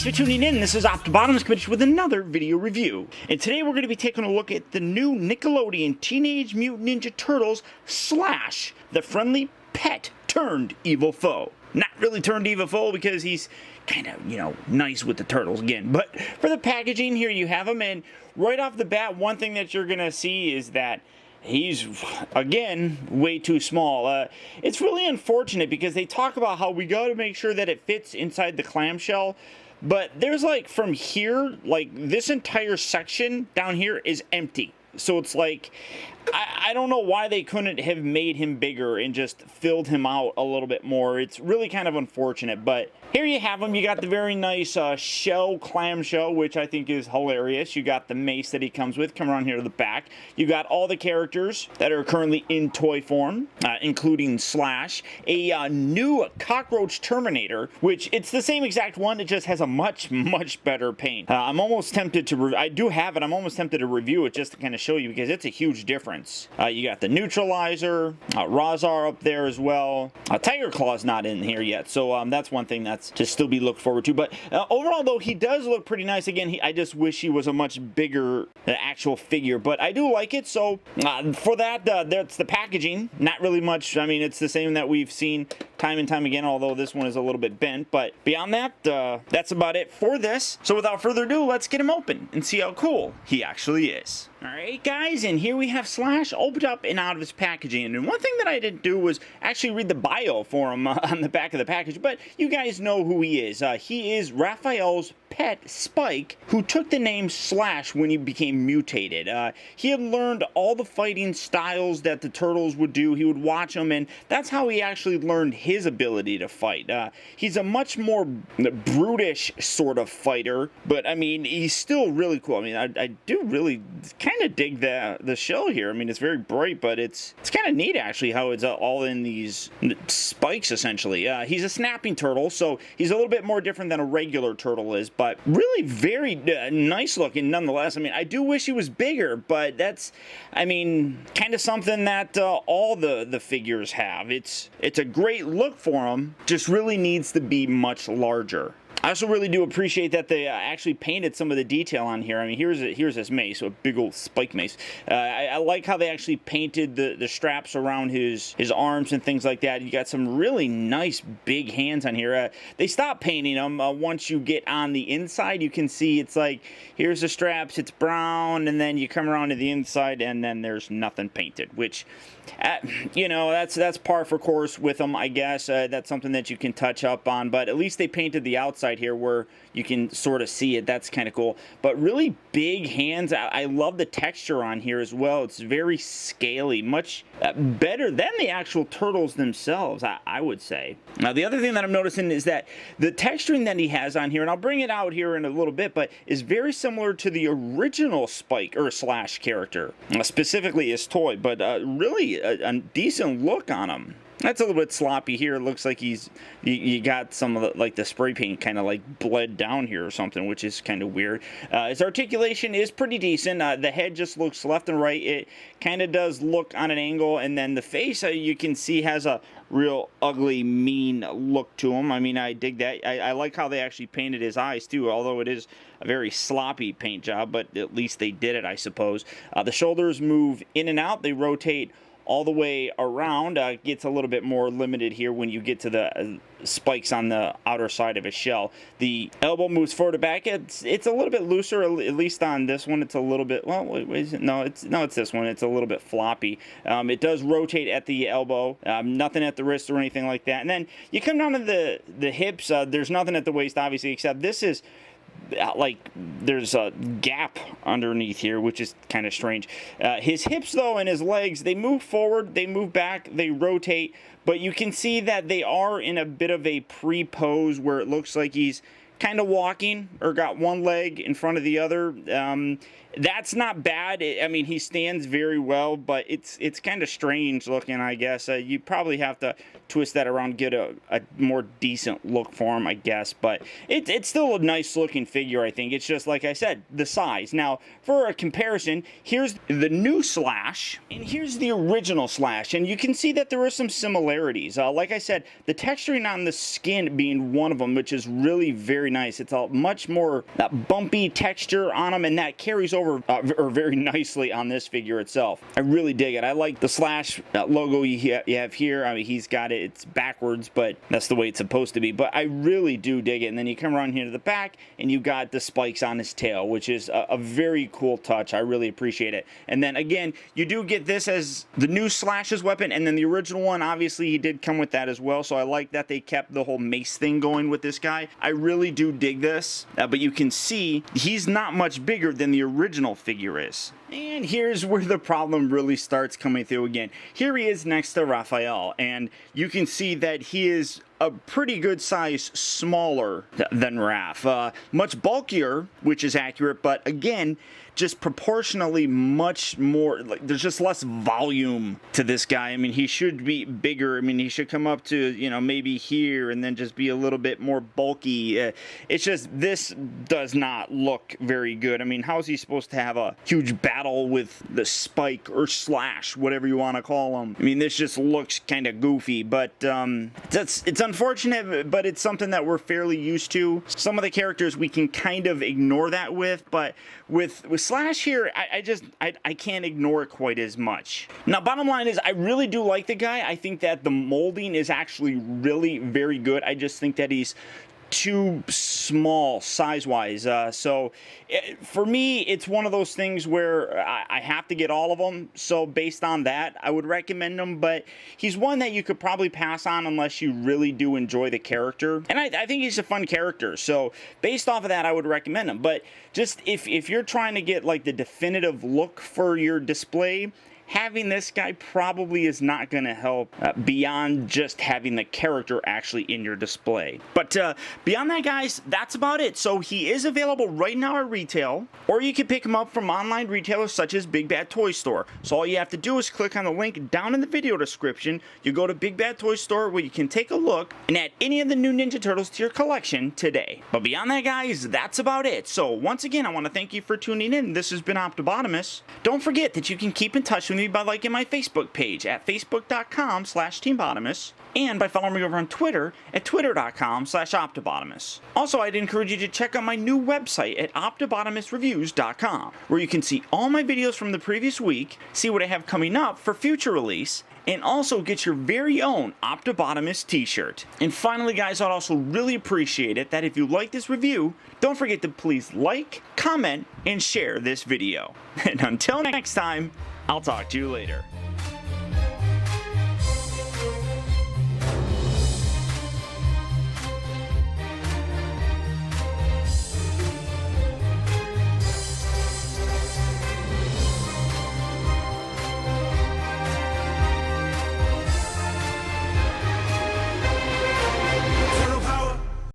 Thanks for tuning in. This is Optibotimus coming with another video review. And today we're going to be taking a look at the new Nickelodeon Teenage Mutant Ninja Turtles Slash, the friendly pet turned evil foe. Not really turned evil foe because he's kind of, nice with the turtles again. But for the packaging, here you have him. And right off the bat, one thing that you're going to see is that he's, again, way too small. It's really unfortunate because they talk about how we got to make sure that it fits inside the clamshell. But there's from here, this entire section down here is empty. So it's I don't know why they couldn't have made him bigger and just filled him out a little bit more. It's really kind of unfortunate, but here you have him. You got the very nice clamshell, which I think is hilarious. You got the mace that he comes with. Come around here to the back. You got all the characters that are currently in toy form, including Slash, a new Cockroach Terminator, which it's the same exact one. It just has a much better paint. I'm almost tempted to, I do have it. I'm almost tempted to review it just to kind of show you because it's a huge difference. You got the Neutralizer, Razar up there as well. Tiger Claw's not in here yet, so that's one thing that's to still be looked forward to. But overall, though, he does look pretty nice. Again, I just wish he was a much bigger actual figure, but I do like it. So for that, that's the packaging. Not really much. I mean, it's the same that we've seen time and time again, although this one is a little bit bent. But beyond that, that's about it for this. So without further ado, let's get him open and see how cool he actually is. Alright guys, and here we have Slash opened up and out of his packaging. And one thing that I didn't do was actually read the bio for him on the back of the package, but you guys know who he is. He is Raphael's pet, Spike, who took the name Slash when he became mutated. He had learned all the fighting styles that the Turtles would do. He would watch them, and that's how he actually learned his ability to fight. He's a much more brutish sort of fighter, but I mean, he's still really cool. I mean, I do really kind of dig the shell here. I mean, it's very bright, but it's kind of neat actually how it's all in these spikes essentially. He's a snapping turtle, so he's a little bit more different than a regular turtle is, but really very nice looking nonetheless. I mean, I do wish he was bigger, but that's, I mean, kind of something that all the figures have. It's a great look for him, just really needs to be much larger. I also really do appreciate that they actually painted some of the detail on here. I mean, here's his mace, so a big old spike mace. I like how they actually painted the straps around his arms and things like that. You got some really nice big hands on here. They stopped painting them once you get on the inside. You can see it's here's the straps, it's brown, and then you come around to the inside, and then there's nothing painted, which, that's par for course with them, I guess. That's something that you can touch up on, but at least they painted the outside here where you can sort of see it. That's kind of cool, but really big hands. I love the texture on here as well. It's very scaly, much better than the actual turtles themselves, I would say. Now, the other thing that I'm noticing is that the texturing that he has on here, and I'll bring it out here in a little bit, but is very similar to the original Spike or Slash character, specifically his toy, but really a decent look on him. That's a little bit sloppy here. It looks like you got some of the spray paint kind of bled down here or something, which is kind of weird. His articulation is pretty decent. The head just looks left and right. It kind of does look on an angle, and then the face you can see has a real ugly, mean look to him. I mean, I dig that. I like how they actually painted his eyes too, although it is a very sloppy paint job, but at least they did it, I suppose. The shoulders move in and out. They rotate all the way around. Gets a little bit more limited here when you get to the spikes on the outer side of his shell. The elbow moves forward to back. It's a little bit looser, at least on this one. It's a little bit, well, it's this one. It's a little bit floppy. It does rotate at the elbow. Nothing at the wrist or anything like that. And then you come down to the hips. There's nothing at the waist, obviously, except this is there's a gap underneath here, which is kind of strange. His hips, though, and his legs, they move forward, they move back, they rotate, but you can see that they are in a bit of a pre-pose where it looks like he's kind of walking or got one leg in front of the other. That's not bad. I mean, he stands very well, but it's kind of strange looking, I guess. You probably have to twist that around, get a more decent look for him, I guess. But it's still a nice looking figure, I think. It's just, like I said, the size. Now, for a comparison, here's the new Slash, and here's the original Slash. And you can see that there are some similarities. Like I said, the texturing on the skin being one of them, which is really very nice. It's a much more bumpy texture on him, and that carries over very nicely on this figure itself. I really dig it. I like the Slash logo you have here. I mean, he's got it. It's backwards, but that's the way it's supposed to be. But I really do dig it. And then you come around here to the back, and you got the spikes on his tail, which is a very cool touch. I really appreciate it. And then again, you do get this as the new Slash's weapon, and then the original one, obviously, he did come with that as well. So I like that they kept the whole mace thing going with this guy. I really do dig this, but you can see he's not much bigger than the original figure is. And here's where the problem really starts coming through again. Here he is next to Raphael, and you can see that he is a pretty good size smaller than Raph. Much bulkier, which is accurate, but again, just proportionally much more, like, there's just less volume to this guy. I mean, he should be bigger. I mean, he should come up to, you know, maybe here and then just be a little bit more bulky. It's just, this does not look very good. I mean, how is he supposed to have a huge battle with the Spike or Slash, whatever you want to call him? I mean, this just looks kind of goofy, but it's unfortunate, but it's something that we're fairly used to. Some of the characters we can kind of ignore that with, but with Slash here, I can't ignore it quite as much. Now, bottom line is, I really do like the guy. I think that the molding is actually really very good. I just think that he's too small size-wise. For me, it's one of those things where I have to get all of them. So based on that, I would recommend him. But he's one that you could probably pass on unless you really do enjoy the character. And I think he's a fun character. So based off of that, I would recommend him. But just if you're trying to get like the definitive look for your display, having this guy probably is not going to help beyond just having the character actually in your display. But beyond that, guys, that's about it. So he is available right now at retail, or you can pick him up from online retailers such as Big Bad Toy Store. So all you have to do is click on the link down in the video description. You go to Big Bad Toy Store where you can take a look and add any of the new Ninja Turtles to your collection today. But beyond that, guys, that's about it. So once again, I want to thank you for tuning in. This has been Optibotimus. Don't forget that you can keep in touch with me by liking my Facebook page at facebook.com/teambotimus and by following me over on Twitter at twitter.com/Optibotimus. Also, I'd encourage you to check out my new website at optibotimusreviews.com, where you can see all my videos from the previous week, see what I have coming up for future release, and also get your very own Optibotimus t-shirt. And finally, guys, I'd also really appreciate it that if you like this review, don't forget to please like, comment, and share this video. And until next time, I'll talk to you later.